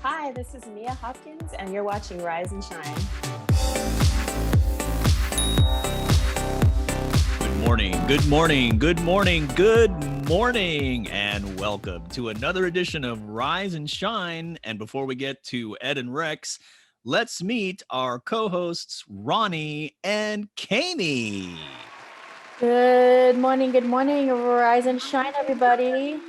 Hi, this is Mia Hopkins, and you're watching Rise and Shine. Good morning, and welcome to another edition of Rise and Shine. And before we get to Ed and Rex, let's meet our co-hosts, Roni and Kayemee. Good morning, Rise and Shine, everybody.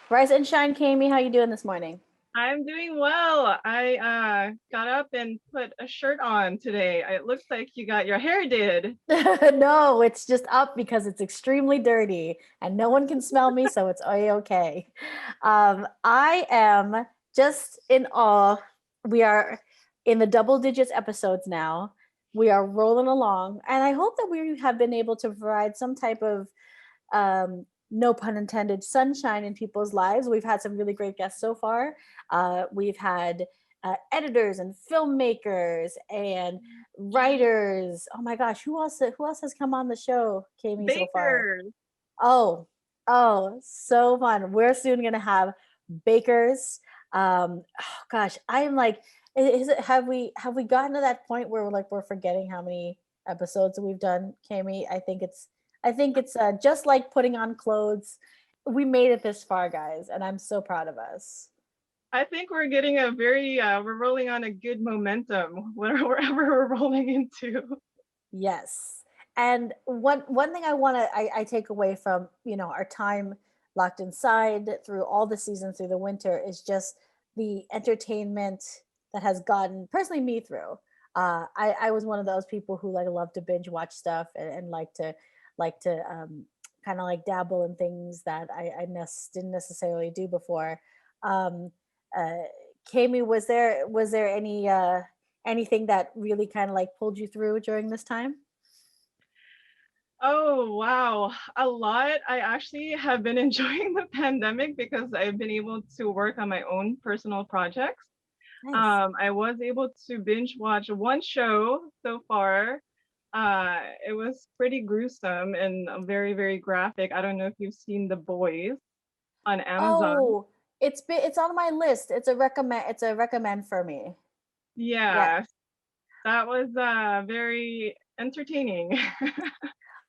Rise and Shine, Kayemee, how you doing this morning? I'm doing well. I got up and put a shirt on today. It looks like you got your hair did. No, it's just up because it's extremely dirty and no one can smell me, so it's okay. I am just in awe. We are in the double digits episodes now. We are rolling along, and I hope that we have been able to provide some type of no pun intended, sunshine in people's lives. We've had some really great guests so far. We've had editors and filmmakers and writers. Oh my gosh, who else has come on the show, Kayemee, so far? Oh, so fun. We're soon gonna have bakers. Oh gosh, I'm like, have we gotten to that point where we're forgetting how many episodes we've done, Kayemee? I think it's just like putting on clothes. We made it this far, guys, and I'm so proud of us. I think we're getting we're rolling on a good momentum wherever we're rolling into. Yes. And one thing I take away from, our time locked inside through all the seasons through the winter is just the entertainment that has gotten personally me through. I was one of those people who love to binge watch stuff and like to kind of dabble in things that I didn't necessarily do before. Kayemee, was there any anything that really kind of pulled you through during this time? Oh wow, a lot. I actually have been enjoying the pandemic because I've been able to work on my own personal projects. Nice. I was able to binge watch one show so far. It was pretty gruesome and very, very graphic. I don't know if you've seen The Boys on Amazon. Oh, it's on my list. It's a recommend for me. Yeah, that was very entertaining.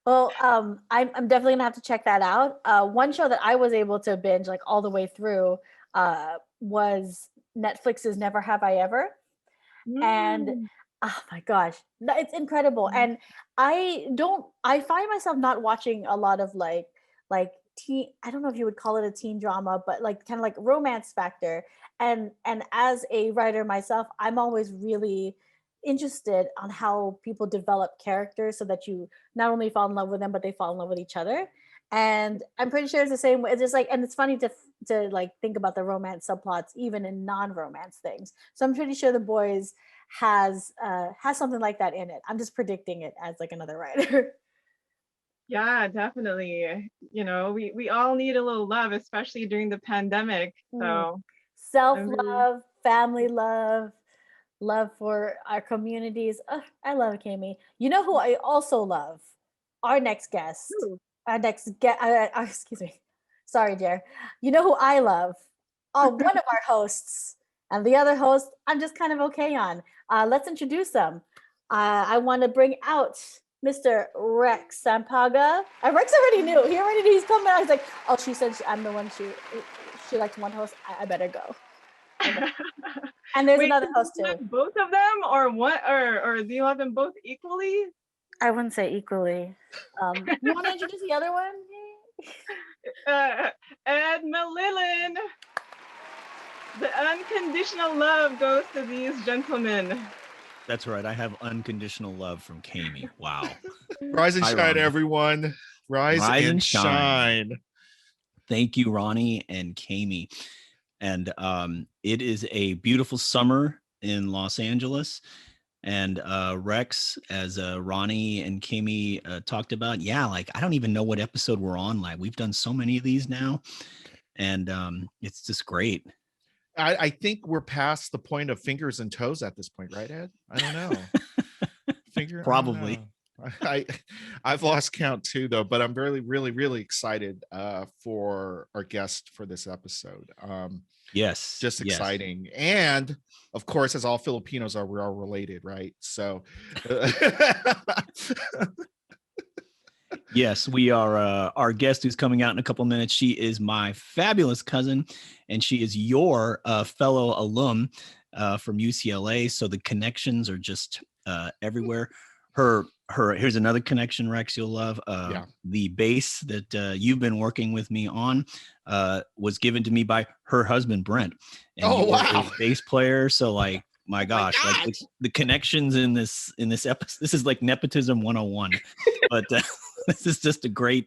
Well, I'm definitely gonna have to check that out. One show that I was able to binge all the way through was Netflix's Never Have I Ever. And oh my gosh, it's incredible. And I find myself not watching a lot of like teen, I don't know if you would call it a teen drama, but kind of romance factor. And as a writer myself, I'm always really interested on how people develop characters so that you not only fall in love with them, but they fall in love with each other. And I'm pretty sure it's the same way. It's just and it's funny to think about the romance subplots even in non-romance things. So I'm pretty sure The Boys has something like that in it. I'm just predicting it as another writer. Yeah, definitely. We all need a little love, especially during the pandemic. So Self-love, family love, love for our communities. I love Kayemee. You know who I also love? Our next guest. Ooh. Excuse me. Sorry, Jer. You know who I love? Oh, one of our hosts. And the other host, I'm just kind of okay on. Let's introduce them. I want to bring out Mr. Rex Sampaga. Rex already knew. He already knew. He's coming out. He's like, oh, she said I'm the one she liked one host. I better go. And there's another host too. Both of them, or what? Or do you have them both equally? I wouldn't say equally. You want to introduce the other one? Ed Melilin. The unconditional love goes to these gentlemen. That's right. I have unconditional love from Kayemee. Wow. Rise and shine, everyone. Rise and shine. Thank you, Roni and Kayemee. And it is a beautiful summer in Los Angeles. And Rex, as Roni and Kayemee talked about, I don't even know what episode we're on. We've done so many of these now, and it's just great. I think we're past the point of fingers and toes at this point, right, Ed? I don't know. Probably. I've lost count too, though, but I'm really, really, really excited for our guest for this episode. Yes. Just yes. exciting. And of course, as all Filipinos are, we're all related, right? So Yes, we are. Our guest who's coming out in a couple minutes. She is my fabulous cousin, and she is your fellow alum from UCLA. So the connections are just everywhere. Her. Here's another connection, Rex. You'll love. Yeah. The bass that you've been working with me on was given to me by her husband Brent, and Oh, you are wow. a bass player. So like. My gosh, my like the connections in this episode. This is like nepotism 101. But this is just a great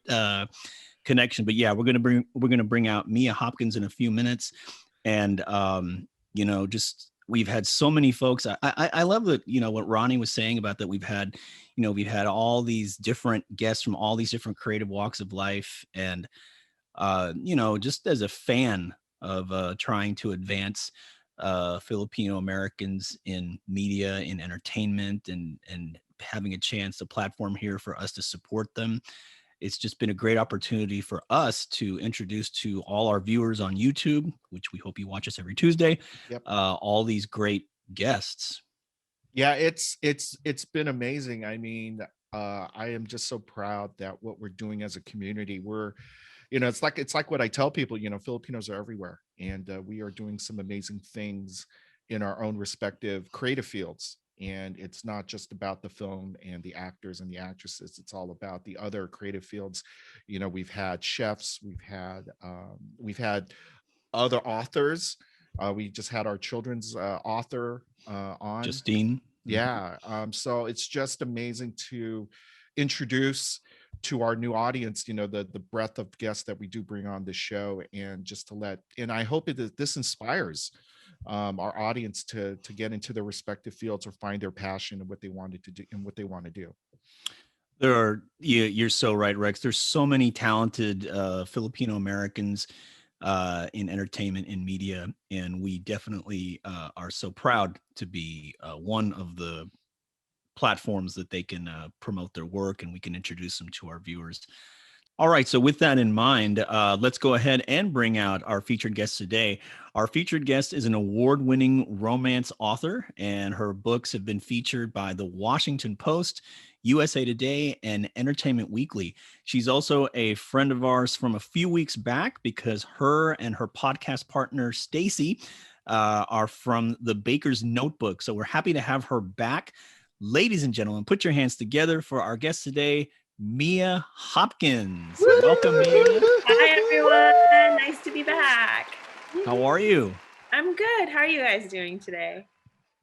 connection. But yeah, we're gonna bring out Mia Hopkins in a few minutes, and just we've had so many folks. I love that what Roni was saying about that. We've had all these different guests from all these different creative walks of life, and just as a fan of trying to advance Filipino Americans in media, in entertainment, and having a chance, a platform here for us to support them. It's just been a great opportunity for us to introduce to all our viewers on YouTube, which we hope you watch us every Tuesday, Yep. All these great guests. Yeah, it's been amazing. I mean, I am just so proud that what we're doing as a community, we're it's like what I tell people, Filipinos are everywhere, and we are doing some amazing things in our own respective creative fields. And it's not just about the film and the actors and the actresses. It's all about the other creative fields. We've had chefs, we've had other authors. We just had our children's author on. Justine. Yeah. So it's just amazing to introduce to our new audience, the breadth of guests that we do bring on the show, and just and I hope that this inspires our audience to get into their respective fields or find their passion and what they wanted to do and what they want to do. You're so right, Rex. There's so many talented Filipino Americans in entertainment and media, and we definitely are so proud to be one of the platforms that they can promote their work, and we can introduce them to our viewers. All right, so with that in mind, let's go ahead and bring out our featured guest today. Our featured guest is an award-winning romance author, and her books have been featured by The Washington Post, USA Today, and Entertainment Weekly. She's also a friend of ours from a few weeks back because her and her podcast partner, Stacie, are from the Baker's Notebook. So we're happy to have her back. Ladies and gentlemen, put your hands together for our guest today, Mia Hopkins. Woo! Welcome, Mia. Hi, everyone. Nice to be back. How are you? I'm good. How are you guys doing today?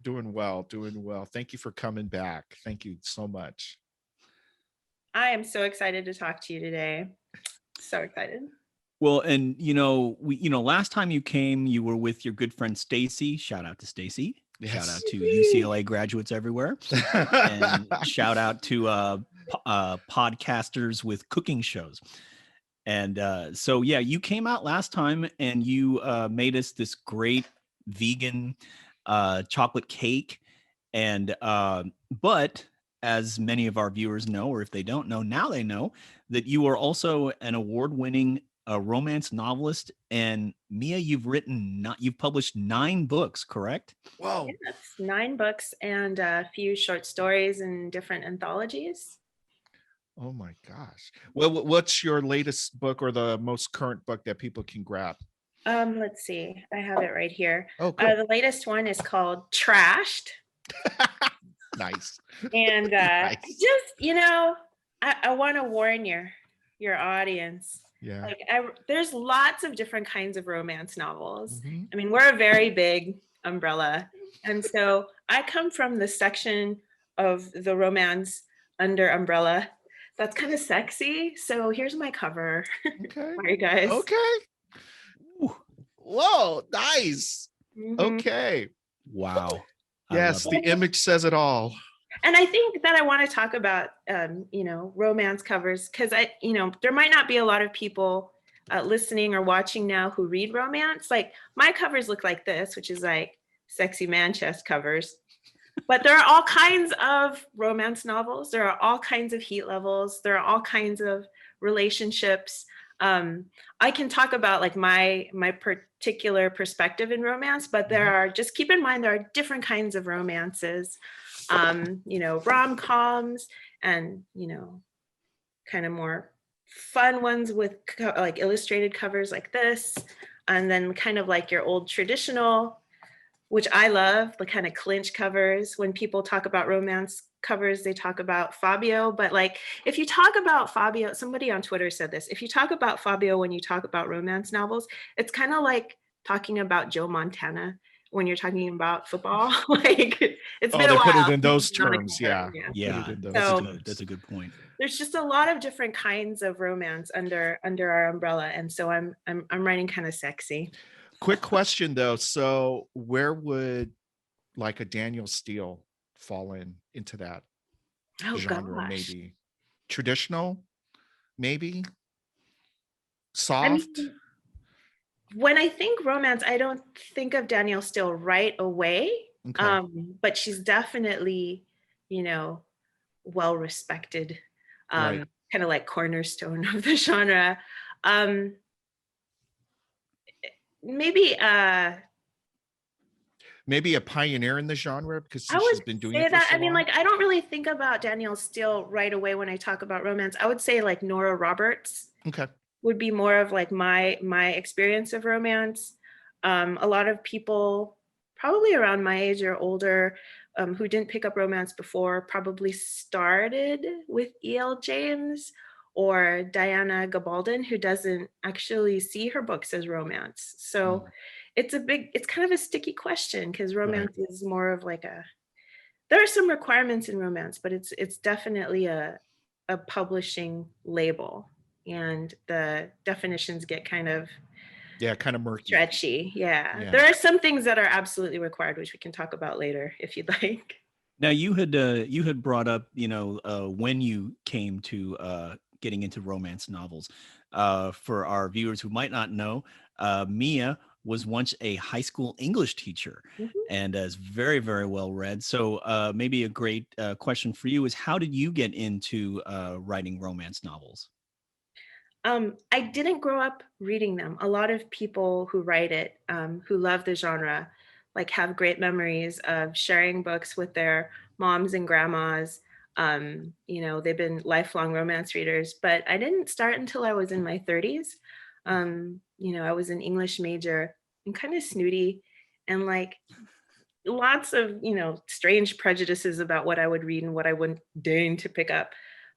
Doing well. Thank you for coming back. Thank you so much. I am so excited to talk to you today. So excited. Well, and last time you came, you were with your good friend Stacie. Shout out to Stacie. Yes. Shout out to UCLA graduates everywhere. And shout out to podcasters with cooking shows. And so, yeah, you came out last time and you made us this great vegan chocolate cake. And but as many of our viewers know, or if they don't know, now they know that you are also an award-winning romance novelist. And Mia, you've published 9 books, correct? Whoa. Yes, 9 books and a few short stories in different anthologies. Oh my gosh. Well, what's your latest book or the most current book that people can grab? Let's see. I have it right here. Oh, cool. The latest one is called Trashed. Nice. And Nice. I want to warn your audience. Yeah. Like there's lots of different kinds of romance novels. Mm-hmm. I mean, we're a very big umbrella. And so I come from the section of the romance under umbrella that's kind of sexy. So here's my cover. Okay. All right, guys. Okay. Ooh. Whoa, nice. Mhm. Okay. Wow. Yes, the image says it all. And I think that I want to talk about, romance covers because there might not be a lot of people listening or watching now who read romance. Like my covers look like this, which is like sexy man chest covers. But there are all kinds of romance novels. There are all kinds of heat levels. There are all kinds of relationships. I can talk about like my particular perspective in romance, but there are, just keep in mind, there are different kinds of romances, you know, rom-coms and, you know, kind of more fun ones with like illustrated covers like this. And then kind of like your old traditional, which I love, the kind of clinch covers. When people talk about romance covers, they talk about Fabio. But like, if you talk about Fabio, somebody on Twitter said this, if you talk about Fabio when you talk about romance novels, it's kind of like talking about Joe Montana when you're talking about football. Like, it's been a they while. put it in those since he's on a terms. cover. Yeah. Yeah, Put it in those So- terms. that's a good point. There's just a lot of different kinds of romance under our umbrella, and so I'm writing kind of sexy. Quick question though. So where would like a Daniel Steele fall into that genre? Gosh. Maybe traditional, maybe I soft. mean, when I think romance, I don't think of Danielle Steele right away. Okay. But she's definitely, you know, well respected, Right. kind of like cornerstone of the genre. Maybe Maybe a pioneer in the genre because I she's would been doing say it for that. so I mean, long. like, I don't really think about Danielle Steele right away when I talk about romance. I would say like Nora Roberts Okay. would be more of like my experience of romance. A lot of people probably around my age or older who didn't pick up romance before probably started with E.L. James or Diana Gabaldon, who doesn't actually see her books as romance. So it's kind of a sticky question because romance is more of like there are some requirements in romance, but it's definitely a publishing label, and the definitions get kind of murky. stretchy. Yeah. There are some things that are absolutely required, which we can talk about later if you'd like. Now you had brought up, you know, when you came to getting into romance novels. For our viewers who might not know, Mia was once a high school English teacher and is very, very well read. So maybe a great question for you is, how did you get into writing romance novels? I didn't grow up reading them. A lot of people who write it, who love the genre, like have great memories of sharing books with their moms and grandmas. You know, they've been lifelong romance readers, but I didn't start until I was in my 30s. You know, I was an English major and kind of snooty and like lots of, you know, strange prejudices about what I would read and what I wouldn't deign to pick up.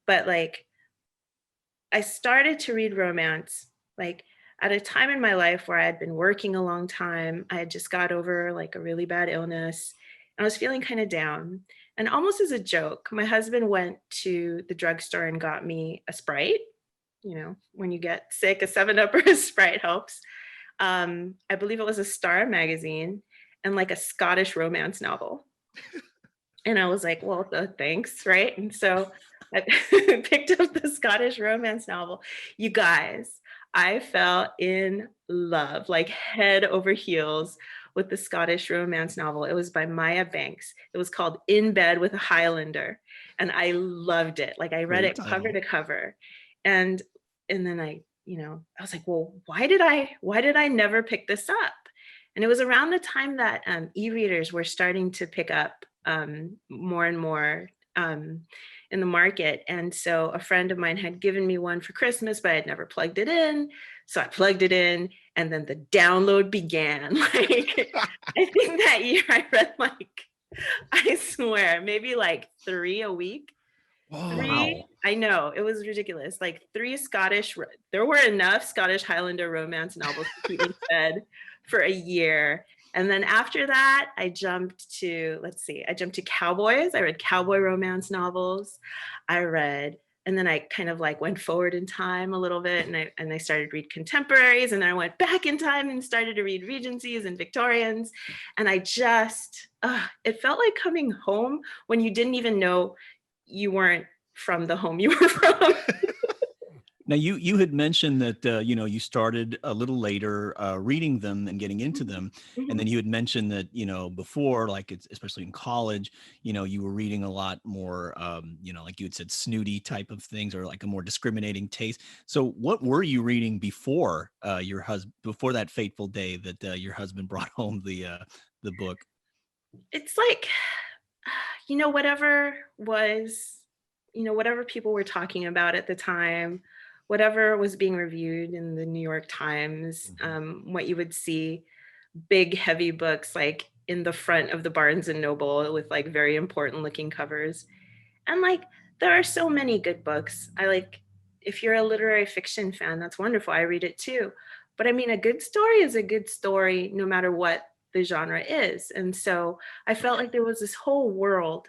But like, I started to read romance like at a time in my life where I had been working a long time. I had just got over like a really bad illness. I was feeling kind of down. And almost as a joke, my husband went to the drugstore and got me a Sprite. You know, when you get sick, a 7-Up or a Sprite helps. I believe it was a Star magazine and like a Scottish romance novel. And I was like, well, thanks, right? And so I picked up the Scottish romance novel. You guys, I fell in love, like head over heels with the Scottish romance novel. It was by Maya Banks. It was called In Bed with a Highlander. And I loved it. Like I read Great it cover title. to cover. And then I was like, well, why did I never pick this up? And it was around the time that e-readers were starting to pick up more and more in the market. And so a friend of mine had given me one for Christmas, but I had never plugged it in. So I plugged it in and then the download began. Like, I think that year I read like, I swear, maybe like 3 a week. Whoa. 3, I know, it was ridiculous. Like 3 there were enough Scottish Highlander romance novels to keep me fed for a year. And then after that, I jumped to cowboys. I read cowboy romance novels. And then I kind of like went forward in time a little bit and I started to read contemporaries, and then I went back in time and started to read Regencies and Victorians. And I just, it felt like coming home when you didn't even know you weren't from the home you were from. Now, you had mentioned that you started a little later reading them and getting into them, and then you had mentioned that before, like it's especially in college, you were reading a lot more, like you had said, snooty type of things or like a more discriminating taste. So, what were you reading before your husband, before that fateful day that your husband brought home the book? It's like, whatever was, whatever people were talking about at the time, whatever was being reviewed in the New York Times, what you would see, big, heavy books like in the front of the Barnes and Noble with like very important looking covers. And like, there are so many good books. If you're a literary fiction fan, that's wonderful. I read it too. But I mean, a good story is a good story no matter what the genre is. And so I felt like there was this whole world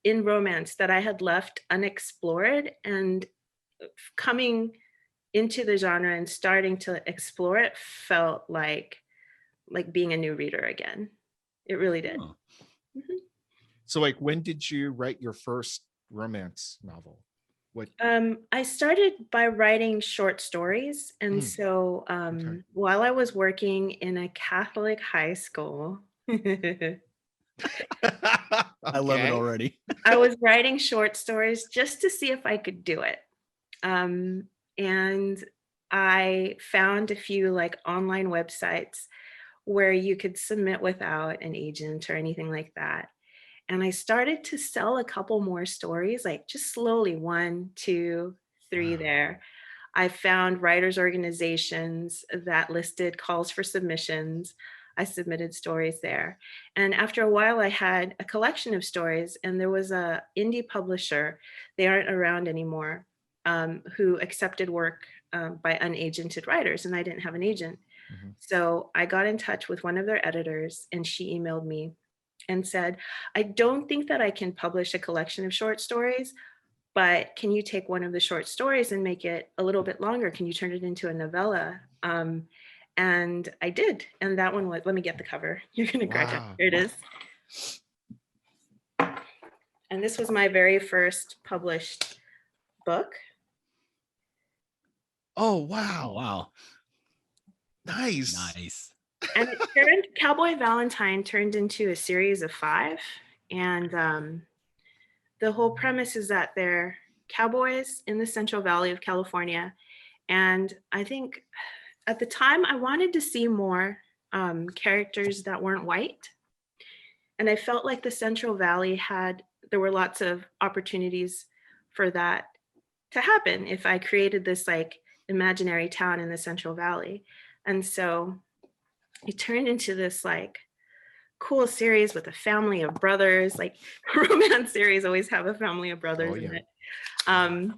in romance that I had left unexplored, and coming into the genre and starting to explore it felt like being a new reader again. It really did. Oh. So like, when did you write your first romance novel? What? I started by writing short stories. And so Okay. while I was working in a Catholic high school, I love it already. I was writing short stories just to see if I could do it. And I found a few like online websites where you could submit without an agent or anything like that. And I started to sell a couple more stories, like just slowly, 1, 2, 3 Wow. there. I found writers' organizations that listed calls for submissions. I submitted stories there. And after a while, I had a collection of stories, and there was a indie publisher, they aren't around anymore, who accepted work by unagented writers, and I didn't have an agent. So I got in touch with one of their editors, and she emailed me and said, I don't think that I can publish a collection of short stories, but can you take one of the short stories and make it a little bit longer? Can you turn it into a novella? And I did. And that one was, let me get the cover. You're going to crack up. Here it is. And this was my very first published book. Oh, wow. Oh, wow. Nice. And Cowboy Valentine turned into a series of 5. And the whole premise is that they're cowboys in the Central Valley of California. And I think at the time I wanted to see more characters that weren't white. And I felt like the Central Valley there were lots of opportunities for that to happen if I created this like imaginary town in the Central Valley. And so it turned into this like cool series with a family of brothers. Like romance series always have a family of brothers in it. And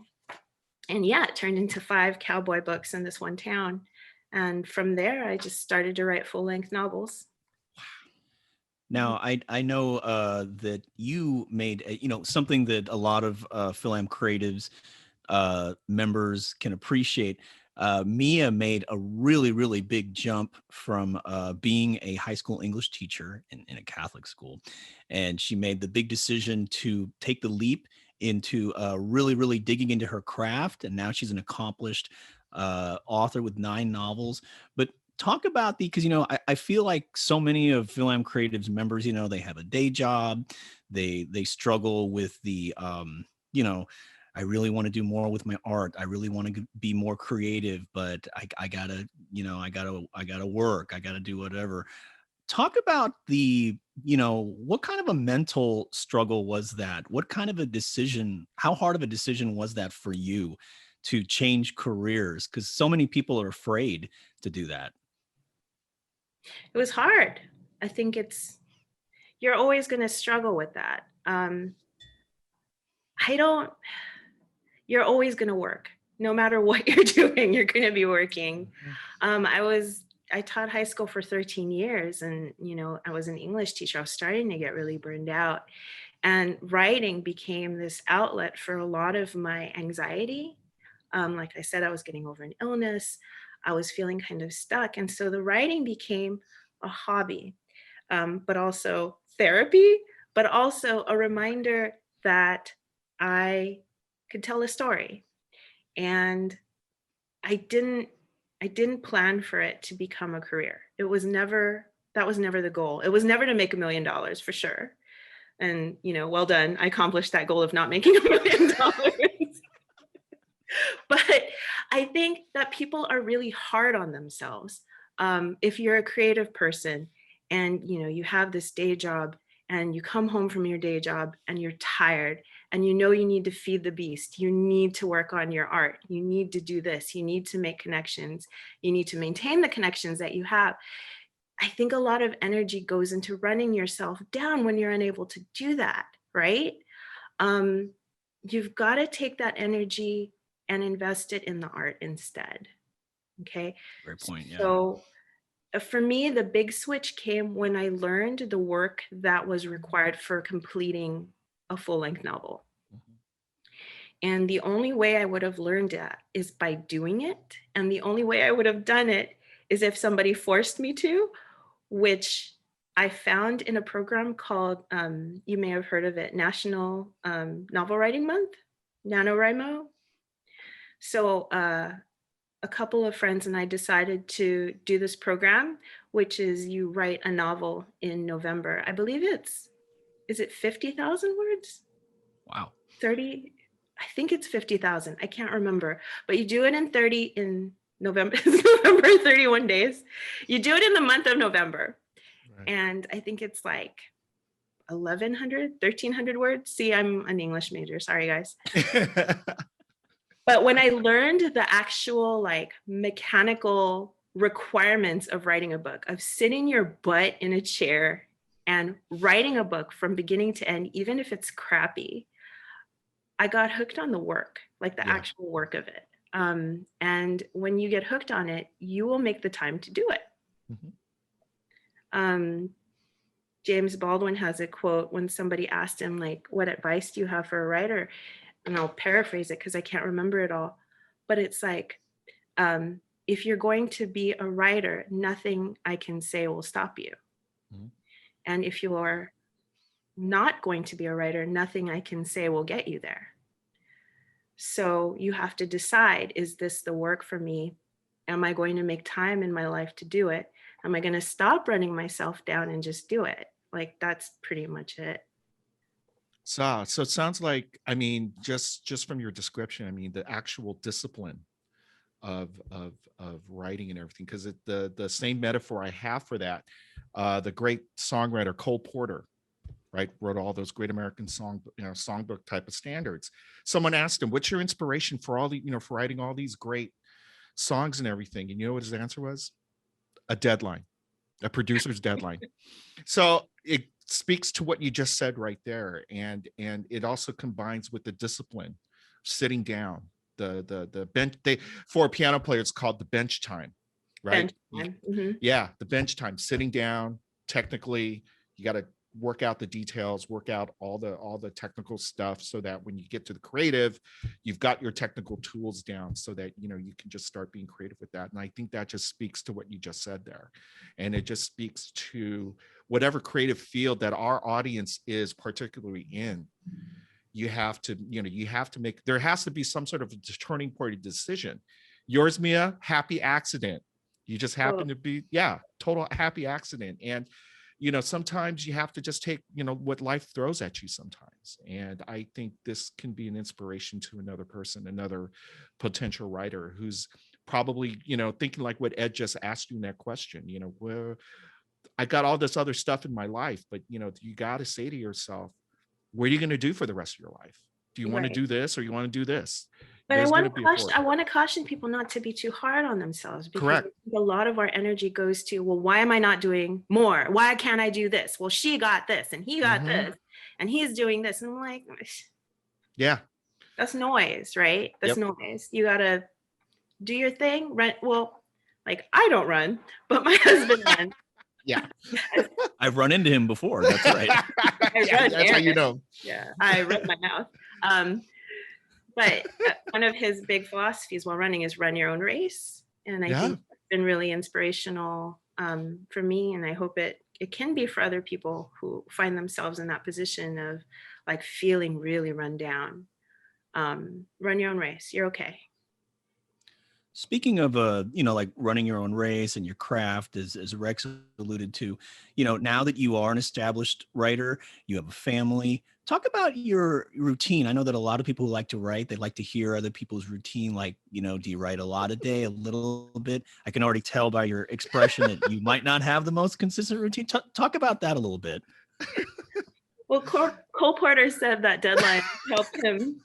yeah, it turned into 5 cowboy books in this one town. And from there, I just started to write full-length novels. Now, I know that you made something that a lot of FilAm creatives members can appreciate. Mia made a really, really big jump from being a high school English teacher in a Catholic school. And she made the big decision to take the leap into really, really digging into her craft. And now she's an accomplished author with 9 novels. But talk about because, I feel like so many of FilAm Creatives members, they have a day job. They struggle with the, I really want to do more with my art. I really want to be more creative, but I gotta work. I gotta do whatever. Talk about what kind of a mental struggle was that? What kind of a decision, how hard of a decision was that for you to change careers? Because so many people are afraid to do that. It was hard. I think you're always going to struggle with that. You're always going to work. No matter what you're doing, you're going to be working. I taught high school for 13 years and, I was an English teacher. I was starting to get really burned out, and writing became this outlet for a lot of my anxiety. Like I said, I was getting over an illness. I was feeling kind of stuck. And so the writing became a hobby, but also therapy, but also a reminder that I could tell a story. And I didn't plan for it to become a career. That was never the goal. It was never to make $1 million for sure. And, well done. I accomplished that goal of not making $1 million. But I think that people are really hard on themselves. If you're a creative person and, you have this day job and you come home from your day job and you're tired and you need to feed the beast, you need to work on your art, you need to do this, you need to make connections, you need to maintain the connections that you have. I think a lot of energy goes into running yourself down when you're unable to do that, right? You've got to take that energy and invest it in the art instead. Okay. Great point. Yeah. So for me, the big switch came when I learned the work that was required for completing a full-length novel. And the only way I would have learned that is by doing it. And the only way I would have done it is if somebody forced me to, which I found in a program called, you may have heard of it, National Novel Writing Month, Nanowrimo. So a couple of friends and I decided to do this program, which is you write a novel in November. I believe is it 50,000 words? Wow. 30, I think it's 50,000. I can't remember, but you do it in November, it's November, 31 days. You do it in the month of November. Right. And I think it's like 1,300 words. See, I'm an English major. Sorry, guys. But when I learned the actual like mechanical requirements of writing a book, of sitting your butt in a chair and writing a book from beginning to end, even if it's crappy, I got hooked on the work, like the actual work of it. And when you get hooked on it, you will make the time to do it. Mm-hmm. James Baldwin has a quote when somebody asked him, like, what advice do you have for a writer? And I'll paraphrase it because I can't remember it all. But it's like, if you're going to be a writer, nothing I can say will stop you. Mm-hmm. And if you're not going to be a writer, nothing I can say will get you there. So you have to decide, is this the work for me? Am I going to make time in my life to do it? Am I going to stop running myself down and just do it? Like, that's pretty much it. So it sounds like, I mean, just from your description, I mean, the actual discipline of writing and everything, because the same metaphor I have for that, the great songwriter Cole Porter, right, wrote all those great American songbook type of standards. Someone asked him, "What's your inspiration for all the, for writing all these great songs and everything?" And you know what his answer was? A deadline, a producer's deadline. So it speaks to what you just said right there, and it also combines with the discipline, sitting down, the bench. For a piano player, it's called the bench time, right? Bench time. Mm-hmm. Yeah, the bench time, sitting down. Technically, you got to work out the details, work out all the technical stuff, so that when you get to the creative, you've got your technical tools down, so that you can just start being creative with that. And I think that just speaks to what you just said there, and it just speaks to whatever creative field that our audience is particularly in. You have to make, there has to be some sort of a turning point decision. Yours, Mia, happy accident. You just happen to be, total happy accident. And sometimes you have to just take, what life throws at you sometimes. And I think this can be an inspiration to another person, another potential writer who's probably, thinking like what Ed just asked you in that question, where I got all this other stuff in my life, but, you got to say to yourself, what are you going to do for the rest of your life? Do you want to do this, or you want to do this? But I want to caution people not to be too hard on themselves, because correct, a lot of our energy goes to, well, why am I not doing more? Why can't I do this? Well, she got this and he got this and he's doing this. And I'm like, yeah, that's noise, right? That's noise. You got to do your thing. Well, like, I don't run, but my husband runs. Yeah. I've run into him before. That's right. That's how you know. Yeah, I run my mouth. But one of his big philosophies while running is run your own race. And I think it's been really inspirational for me. And I hope it can be for other people who find themselves in that position of like feeling really run down. Run your own race. You're okay. Speaking of, like running your own race and your craft, as Rex alluded to, now that you are an established writer, you have a family, talk about your routine. I know that a lot of people who like to write, they like to hear other people's routine. Like, do you write a lot a day, a little bit? I can already tell by your expression that you might not have the most consistent routine. Talk about that a little bit. Well, Cole Porter said that deadline helped him.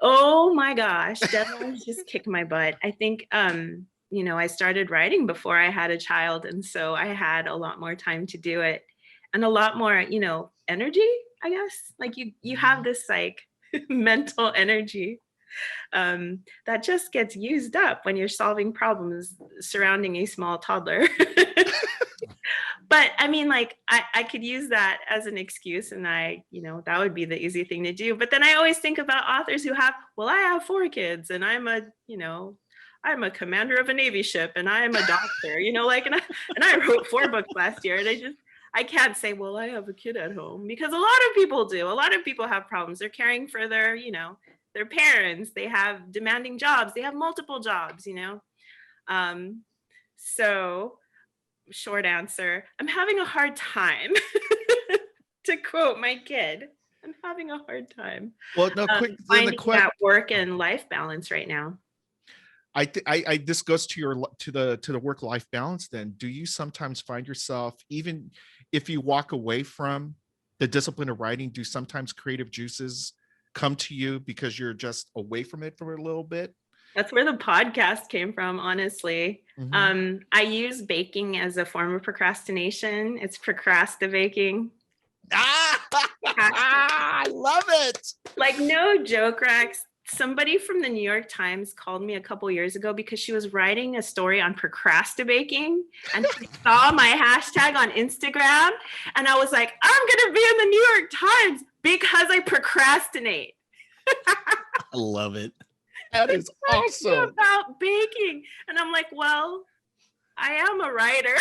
Oh my gosh, deadlines just kick my butt. I think, I started writing before I had a child. And so I had a lot more time to do it and a lot more, energy, I guess. Like you have this like mental energy that just gets used up when you're solving problems surrounding a small toddler. But I mean, like, I could use that as an excuse and that would be the easy thing to do. But then I always think about authors who I have 4 kids and I'm a commander of a Navy ship and I'm a doctor, and I wrote 4 books last year and I can't say, well, I have a kid at home, because a lot of people do. A lot of people have problems. They're caring for their parents. They have demanding jobs. They have multiple jobs, So short answer, I'm having a hard time. To quote my kid, I'm having a hard time. Well, no, quick. Finding that work and life balance right now. I this goes to the work-life balance. Then, do you sometimes find yourself, even if you walk away from the discipline of writing, do sometimes creative juices come to you because you're just away from it for a little bit? That's where the podcast came from, honestly. Mm-hmm. I use baking as a form of procrastination. It's procrastinating. I love it. Like, no joke, Rex. Somebody from the New York Times called me a couple years ago because she was writing a story on procrastinating and she saw my hashtag on Instagram. And I was like, I'm going to be in the New York Times because I procrastinate. I love it. That is awesome. About baking. And I'm like, well, I am a writer.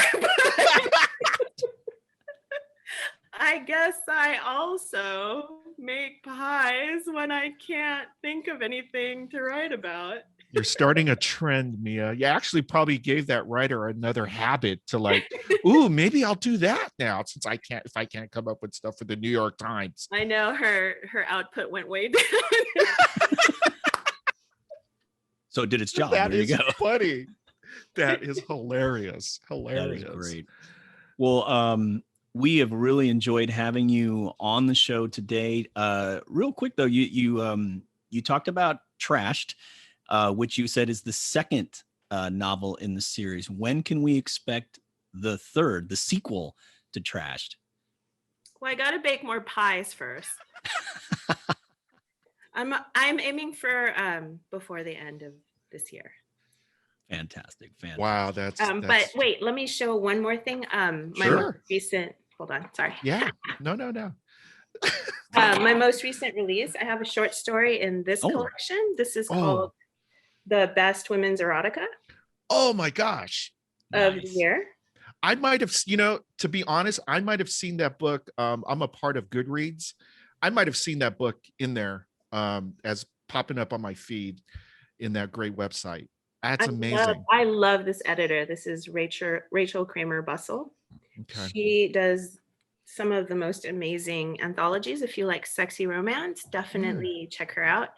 I guess I also make pies when I can't think of anything to write about. You're starting a trend, Mia. You actually probably gave that writer another habit to like, ooh, maybe I'll do that now since if I can't come up with stuff for the New York Times. I know her output went way down. So it did its job. That there is you go. funny. That is hilarious. Hilarious. That is great. Well, we have really enjoyed having you on the show today. Real quick though, you talked about Trashed, which you said is the second novel in the series. When can we expect the third, the sequel to Trashed? Well, I got to bake more pies first. I'm aiming for before the end of this year. Fantastic. Wow, that's but wait, let me show one more thing. My Sure. most recent, hold on, sorry. Yeah. No. My most recent release, I have a short story in this collection. This is called The Best Women's Erotica Oh my gosh. of the year. I might have, to be honest, I might have seen that book. I'm a part of Goodreads. I might have seen that book in there as popping up on my feed in that great website. That's amazing. I love this editor. This is Rachel Kramer Bussell. Okay. She does some of the most amazing anthologies. If you like sexy romance, definitely check her out.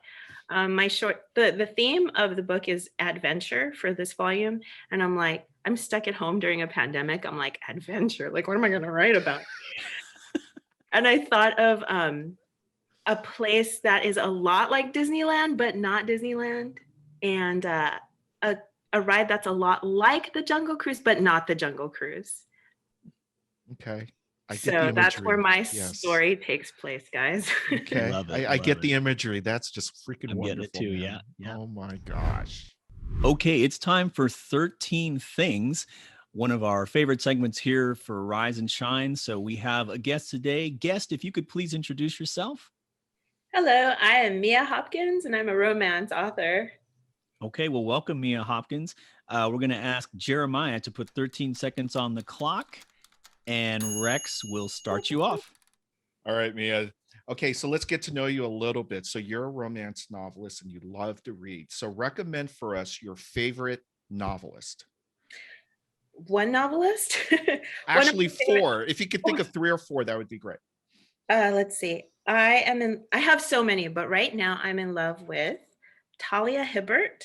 The theme of the book is adventure for this volume. And I'm stuck at home during a pandemic. I'm like, adventure, like, what am I going to write about? And I thought of a place that is a lot like Disneyland, but not Disneyland. And a ride that's a lot like the Jungle Cruise, but not the Jungle Cruise. Okay. So that's where my story takes place, guys. Okay. I get the imagery. That's just freaking wonderful. Getting it too. Yeah. Oh my gosh. Okay. It's time for 13 Things, one of our favorite segments here for Rise and Shine. So we have a guest today. Guest, if you could please introduce yourself. Hello, I am Mia Hopkins and I'm a romance author. Okay, well, welcome, Mia Hopkins. We're going to ask Jeremiah to put 13 seconds on the clock, and Rex will start you off. All right, Mia. Okay, so let's get to know you a little bit. So you're a romance novelist and you love to read. So recommend for us your favorite novelist. One novelist. One of Actually, my favorite- 4. If you could think of 3 or 4, that would be great. let's see. I have so many, but right now I'm in love with Talia Hibbert,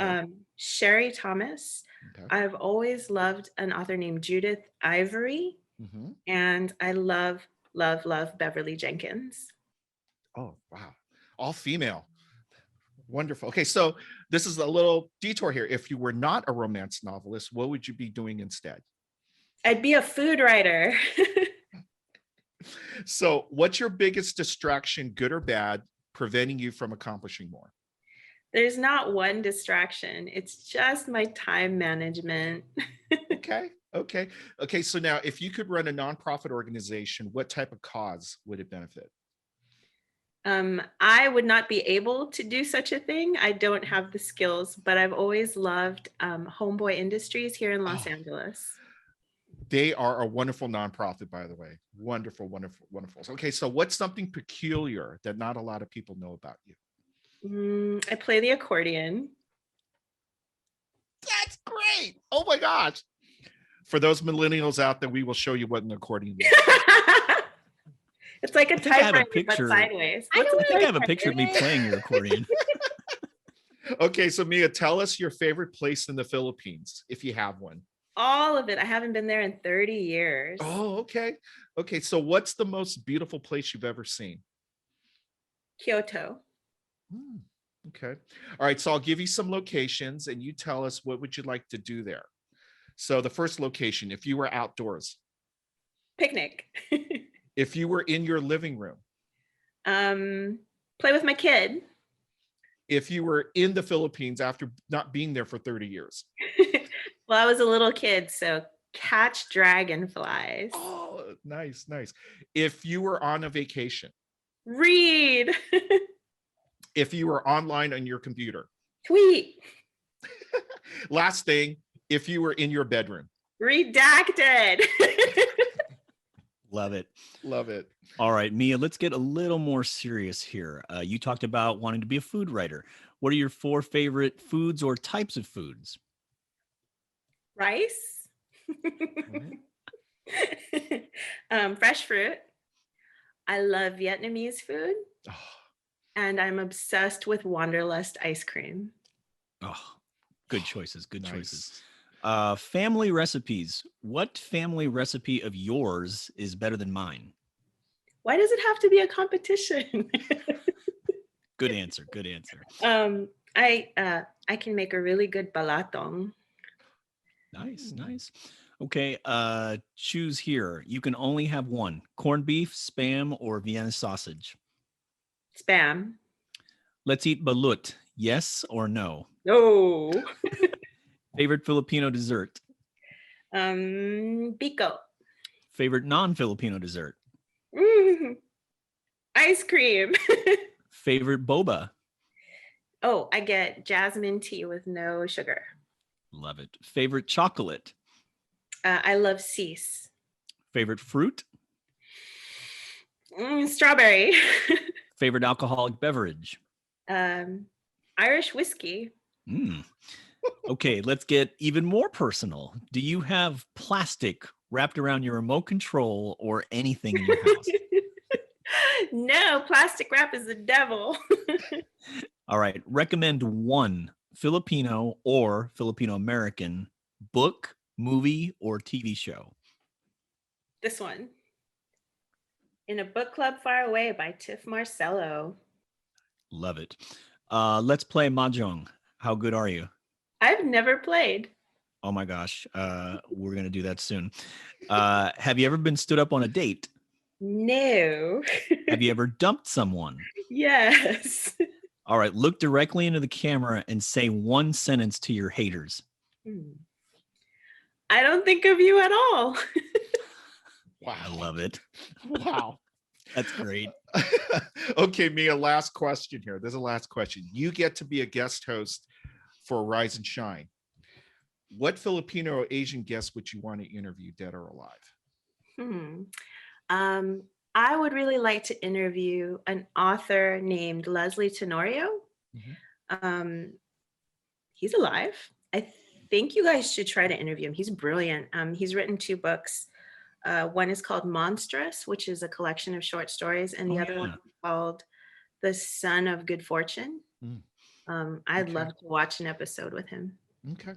Okay. Sherry Thomas. Okay. I've always loved an author named Judith Ivory, Mm-hmm. and I love, love, love Beverly Jenkins. Oh, wow. All female. Wonderful. Okay, so this is a little detour here. If you were not a romance novelist, what would you be doing instead? I'd be a food writer. So what's your biggest distraction, good or bad, preventing you from accomplishing more? There's not one distraction. It's just my time management. Okay. Okay. Okay. So now if you could run a nonprofit organization, what type of cause would it benefit? I would not be able to do such a thing. I don't have the skills, but I've always loved Homeboy Industries here in Los Angeles. They are a wonderful nonprofit, by the way. Wonderful, wonderful, wonderful. Okay. So what's something peculiar that not a lot of people know about you? I play the accordion. That's great. Oh my gosh. For those millennials out there, we will show you what an accordion is. It's like a think I have a typewriter, but picture. sideways. I What's don't a I think I have a typewriter? picture of me playing your accordion. Okay, so Mia, tell us your favorite place in the Philippines, if you have one. All of it. I haven't been there in 30 years. Oh, okay. Okay, so what's the most beautiful place you've ever seen? Kyoto. Okay. All right, so I'll give you some locations and you tell us what would you like to do there. So the first location, if you were outdoors, Picnic. if you were in your living room, Play with my kid. if you were in the Philippines after not being there for 30 years. Well, I was a little kid, so catch dragonflies. Oh, nice, nice. If you were on a vacation, Read. if you were online on your computer. Tweet. Last thing, if you were in your bedroom. Redacted. Love it. Love it. All right, Mia, let's get a little more serious here. You talked about wanting to be a food writer. What are your 4 favorite foods or types of foods? Rice. Fresh fruit. I love Vietnamese food. Oh, And I'm obsessed with Wanderlust ice cream. Oh, good choices. Good choices. nice. Family recipes. What family recipe of yours is better than mine? Why does it have to be a competition? Good answer. Good answer. I can make a really good balatong. Nice, nice. Okay, choose here. You can only have one: corned beef, Spam, or Vienna sausage. Spam. Let's eat balut. Yes or no? No. Favorite Filipino dessert? Biko. Favorite non-Filipino dessert? Ice cream. Favorite boba? Oh, I get jasmine tea with no sugar. Love it. Favorite chocolate? I love cease. Favorite fruit? Strawberry. Favorite alcoholic beverage? Irish whiskey. Okay, let's get even more personal. Do you have plastic wrapped around your remote control or anything in your house? No, plastic wrap is the devil. All right, recommend one Filipino or Filipino American book, movie, or TV show. This one. In a Book Club Far Away by Tiff Marcello. Love it. Let's play Mahjong. How good are you? I've never played. Oh my gosh, we're going to do that soon. Have you ever been stood up on a date? No. Have you ever dumped someone? Yes. All right, look directly into the camera and say one sentence to your haters. I don't think of you at all. Wow. I love it. Wow. That's great. Okay, Mia, last question here. There's a last question. You get to be a guest host for Rise and Shine. What Filipino or Asian guest would you want to interview, dead or alive? I would really like to interview an author named Leslie Tenorio. He's alive. I think you guys should try to interview him. He's brilliant. He's written 2 books. One is called Monstrous, which is a collection of short stories, and the other one is called The Son of Good Fortune. I'd love to watch an episode with him. Okay.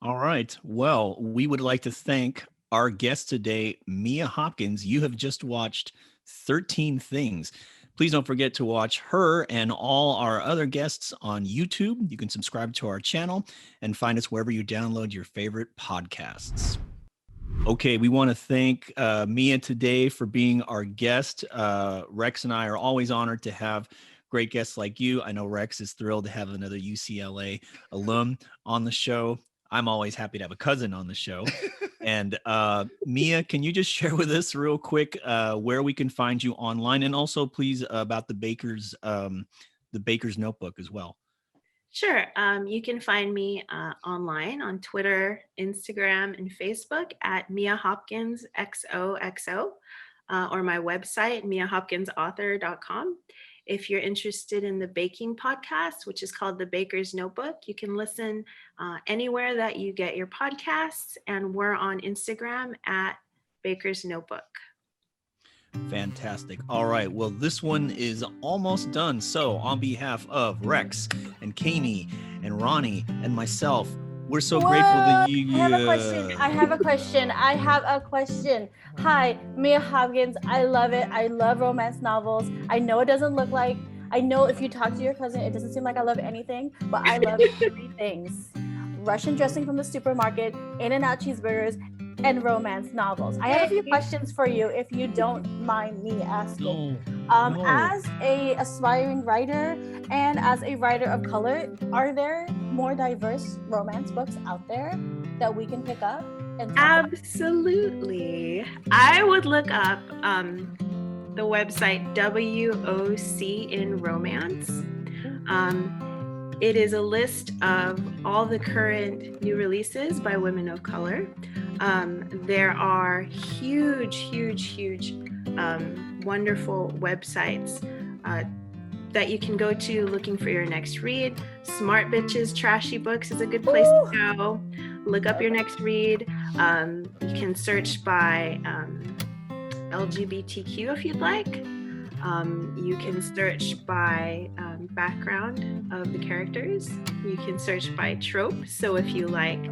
All right. Well, we would like to thank our guest today, Mia Hopkins. You have just watched 13 Things. Please don't forget to watch her and all our other guests on YouTube. You can subscribe to our channel and find us wherever you download your favorite podcasts. Okay, we want to thank Mia today for being our guest. Rex and I are always honored to have great guests like you. I know Rex is thrilled to have another UCLA alum on the show. I'm always happy to have a cousin on the show. And Mia, can you just share with us real quick where we can find you online, and also please about the Baker's Notebook as well? Sure. You can find me online on Twitter, Instagram, and Facebook at Mia Hopkins XOXO, or my website, miahopkinsauthor.com. If you're interested in the baking podcast, which is called The Baker's Notebook, you can listen anywhere that you get your podcasts, and we're on Instagram at Baker's Notebook. Fantastic. All right. Well, this one is almost done. So on behalf of Rex and Kayemee and Roni and myself, we're so grateful that you... I have a question. Hi, Mia Hopkins. I love it. I love romance novels. I know it doesn't look like... I know if you talk to your cousin, it doesn't seem like I love anything, but I love 3 things. Russian dressing from the supermarket, In-N-Out cheeseburgers, and romance novels. I have a few questions for you, if you don't mind me asking. No. As a aspiring writer and as a writer of color, are there more diverse romance books out there that we can pick up? And Absolutely. I would look up the website WOC in Romance. It is a list of all the current new releases by women of color. There are huge, wonderful websites that you can go to looking for your next read. Smart Bitches Trashy Books is a good place to go. Look up your next read. You can search by LGBTQ if you'd like. You can search by background of the characters. You can search by trope. So if you like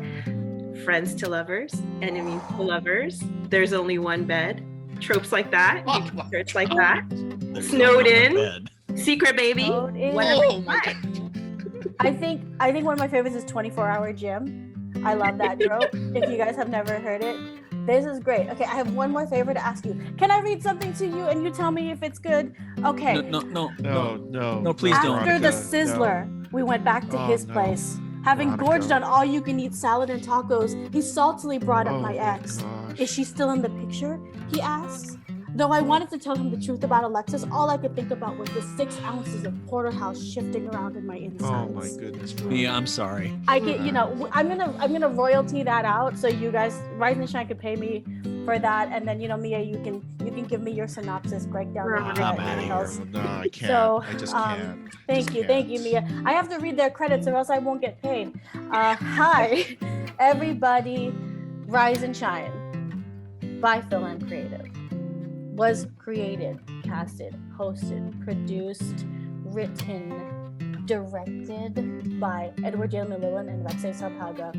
friends to lovers, enemies to lovers, there's only one bed, tropes like that, you can search like that. Snowed in, secret baby, whatever you like. I think one of my favorites is 24-Hour Gym. I love that trope. If you guys have never heard it, this is great. Okay, I have one more favor to ask you. Can I read something to you and you tell me if it's good? Okay. No, please don't. After the Sizzler, we went back to his place. Having gorged on all-you-can-eat salad and tacos, he saltily brought up my ex. Is she still in the picture? He asks. Though I wanted to tell him the truth about Alexis, all I could think about was the 6 ounces of porterhouse shifting around in my insides. Oh my goodness. Mia, I'm sorry. I get, I'm gonna royalty that out so you guys, Rise and Shine, could pay me for that, and then Mia, you can give me your synopsis breakdown. I'm out of here. No, I can't. So, I just can't. Thank you, Mia. I have to read their credits or else I won't get paid. Hi, everybody. Rise and Shine by FilAm Creative was created, casted, hosted, produced, written, directed by Edward J. Llewellyn and Rexay Sabhaga.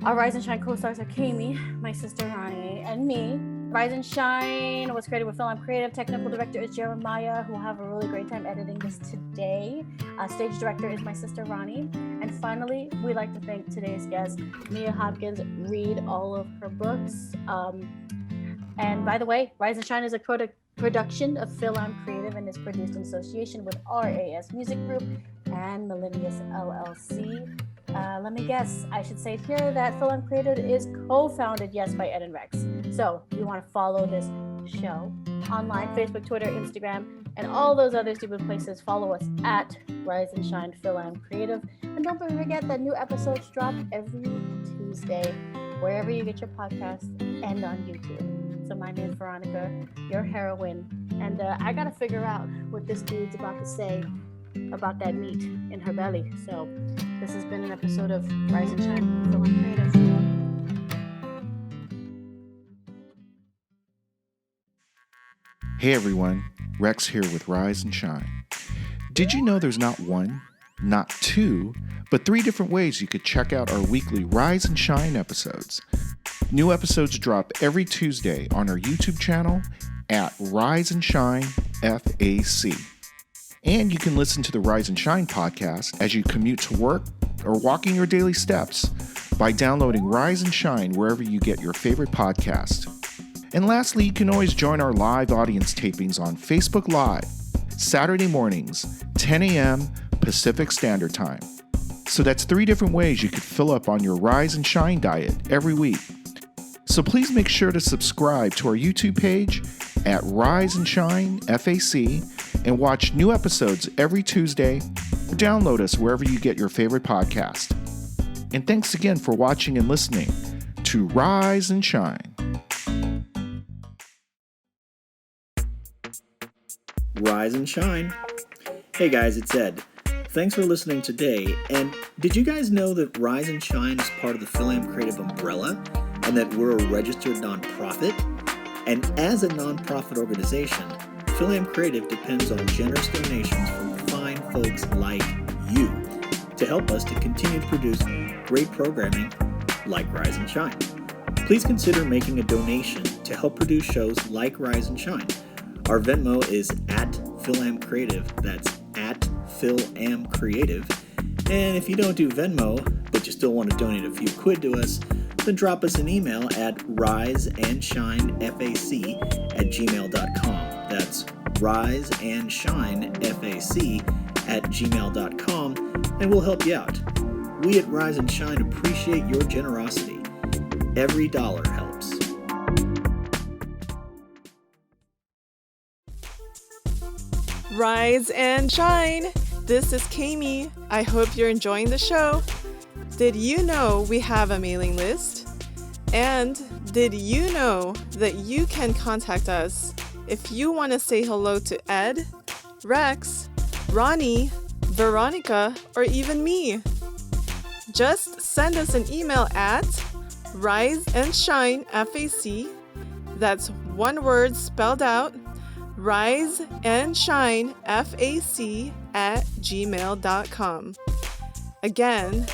Our Rise and Shine co-stars are Kayemee, my sister Roni, and me. Rise and Shine was created with FilAm Creative. Technical director is Jeremiah, who will have a really great time editing this today. Stage director is my sister Roni. And finally, we'd like to thank today's guest, Mia Hopkins. Read all of her books. And by the way, Rise and Shine is a production of FilAm Creative and is produced in association with RAS Music Group and Millennius LLC. Let me guess, I should say here that FilAm Creative is co-founded, yes, by Ed and Rex. So if you want to follow this show online, Facebook, Twitter, Instagram, and all those other stupid places, follow us at Rise and Shine FilAm Creative. And don't forget that new episodes drop every Tuesday, wherever you get your podcasts and on YouTube. So my name is Veronica, your heroine. And I got to figure out what this dude's about to say about that meat in her belly. So this has been an episode of Rise and Shine, FilAm Creative. Hey everyone, Rex here with Rise and Shine. Did you know there's not one, not two, but 3 different ways you could check out our weekly Rise and Shine episodes? New episodes drop every Tuesday on our YouTube channel at Rise and Shine FAC. And you can listen to the Rise and Shine podcast as you commute to work or walking your daily steps by downloading Rise and Shine wherever you get your favorite podcast. And lastly, you can always join our live audience tapings on Facebook Live, Saturday mornings, 10 a.m. Pacific Standard Time. So that's 3 different ways you could fill up on your Rise and Shine diet every week. So please make sure to subscribe to our YouTube page at Rise and Shine FAC and watch new episodes every Tuesday or download us wherever you get your favorite podcast. And thanks again for watching and listening to Rise and Shine. Rise and shine. Hey guys, it's Ed. Thanks for listening today. And did you guys know that Rise and Shine is part of the FilAm Creative umbrella and that we're a registered nonprofit? And as a nonprofit organization, FilAm Creative depends on generous donations from fine folks like you to help us to continue to produce great programming like Rise and Shine. Please consider making a donation to help produce shows like Rise and Shine. Our Venmo is at FilAm Creative. That's at FilAm Creative. And if you don't do Venmo, but you still want to donate a few quid to us, then drop us an email at riseandshinefac@gmail.com. That's riseandshinefac@gmail.com, and we'll help you out. We at Rise and Shine appreciate your generosity. Every dollar helps. Rise and shine! This is Kayemee. I hope you're enjoying the show. Did you know we have a mailing list? And did you know that you can contact us if you want to say hello to Ed, Rex, Roni, Veronica, or even me? Just send us an email at riseandshinefac. That's one word spelled out. riseandshinefac@gmail.com. Again,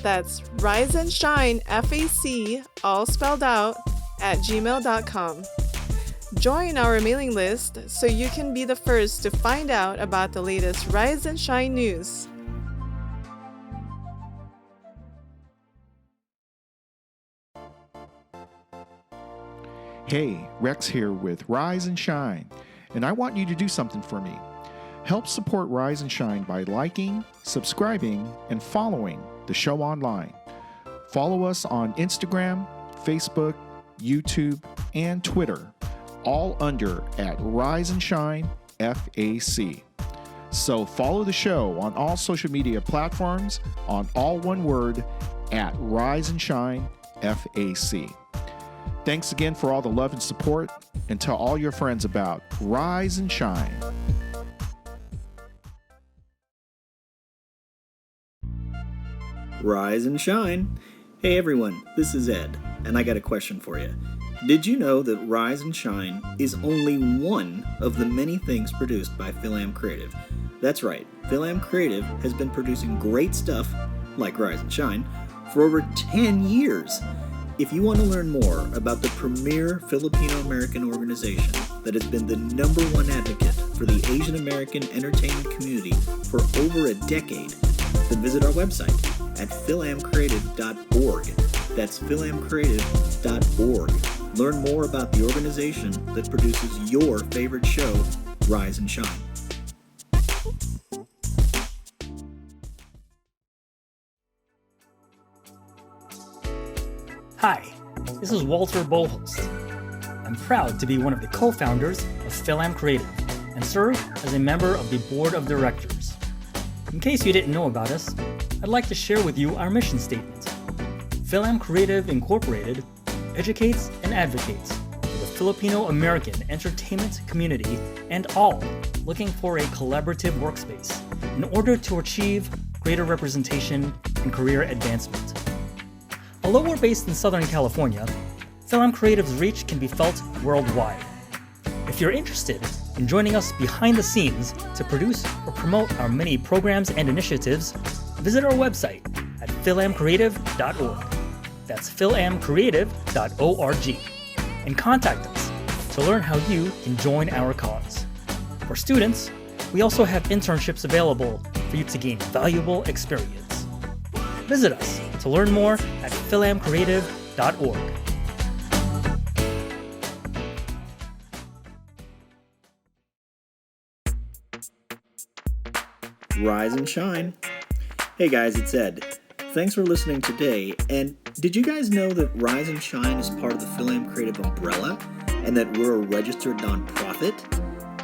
that's riseandshinefac, all spelled out, @gmail.com. Join our mailing list so you can be the first to find out about the latest Rise and Shine news. Hey, Rex here with Rise and Shine, and I want you to do something for me. Help support Rise and Shine by liking, subscribing, and following the show online. Follow us on Instagram, Facebook, YouTube, and Twitter, all under at Rise and Shine FAC. So follow the show on all social media platforms on all one word at Rise and Shine FAC. Thanks again for all the love and support, and tell all your friends about Rise and Shine. Rise and shine. Hey everyone, this is Ed, and I got a question for you. Did you know that Rise and Shine is only one of the many things produced by FilAm Creative? That's right, FilAm Creative has been producing great stuff, like Rise and Shine, for over 10 years. If you want to learn more about the premier Filipino-American organization that has been the #1 advocate for the Asian American entertainment community for over a decade, then visit our website at filamcreative.org. That's filamcreative.org. Learn more about the organization that produces your favorite show, Rise and Shine. Hi, this is Walter Boholst. I'm proud to be one of the co-founders of FilAm Creative and serve as a member of the board of directors. In case you didn't know about us, I'd like to share with you our mission statement. FilAm Creative Incorporated educates and advocates for the Filipino American entertainment community and all looking for a collaborative workspace in order to achieve greater representation and career advancement. Although we're based in Southern California, FilAm Creative's reach can be felt worldwide. If you're interested in joining us behind the scenes to produce or promote our many programs and initiatives, visit our website at filamcreative.org. That's filamcreative.org. And contact us to learn how you can join our cause. For students, we also have internships available for you to gain valuable experience. Visit us to learn more at filamcreative.org. Rise and shine. Hey guys, it's Ed. Thanks for listening today. And did you guys know that Rise and Shine is part of the FilAm Creative umbrella and that we're a registered nonprofit?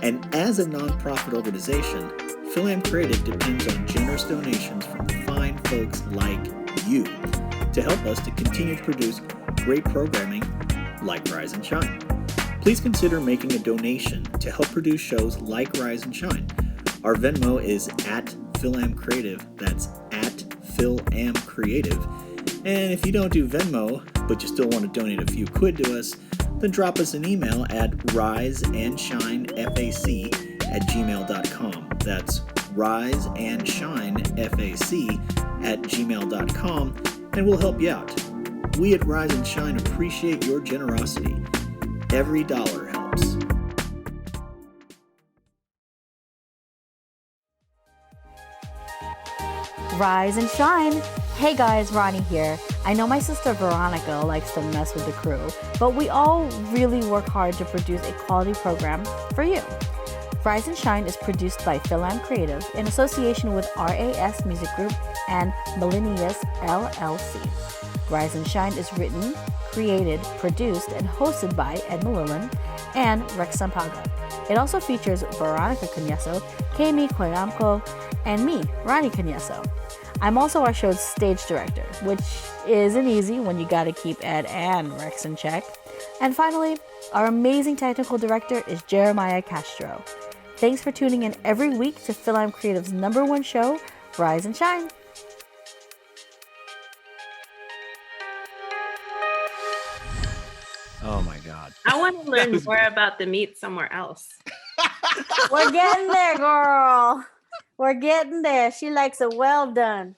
And as a nonprofit organization, FilAm Creative depends on generous donations from fine folks like you to help us to continue to produce great programming like Rise and Shine. Please consider making a donation to help produce shows like Rise and Shine. Our Venmo is at FilAm Creative. That's at FilAm Creative. And if you don't do Venmo, but you still want to donate a few quid to us, then drop us an email at riseandshinefac@gmail.com. That's riseandshinefac@gmail.com, and we'll help you out. We at Rise and Shine appreciate your generosity. Every dollar helps. Rise and shine. Hey guys, Roni here. I know my sister Veronica likes to mess with the crew, but we all really work hard to produce a quality program for you. Rise and Shine is produced by FilAm Creative in association with RAS Music Group and Millennius LLC. Rise and Shine is written, created, produced, and hosted by Ed Malillan and Rex Sampaga. It also features Veronica Canyeso, Kayemee Koyamko, and me, Roni Kayemee. I'm also our show's stage director, which isn't easy when you gotta keep Ed and Rex in check. And finally, our amazing technical director is Jeremiah Castro. Thanks for tuning in every week to FilAm Creative's #1 show, Rise and Shine. Oh my God. I want to learn more about the meat somewhere else. We're getting there, girl. We're getting there. She likes it well done.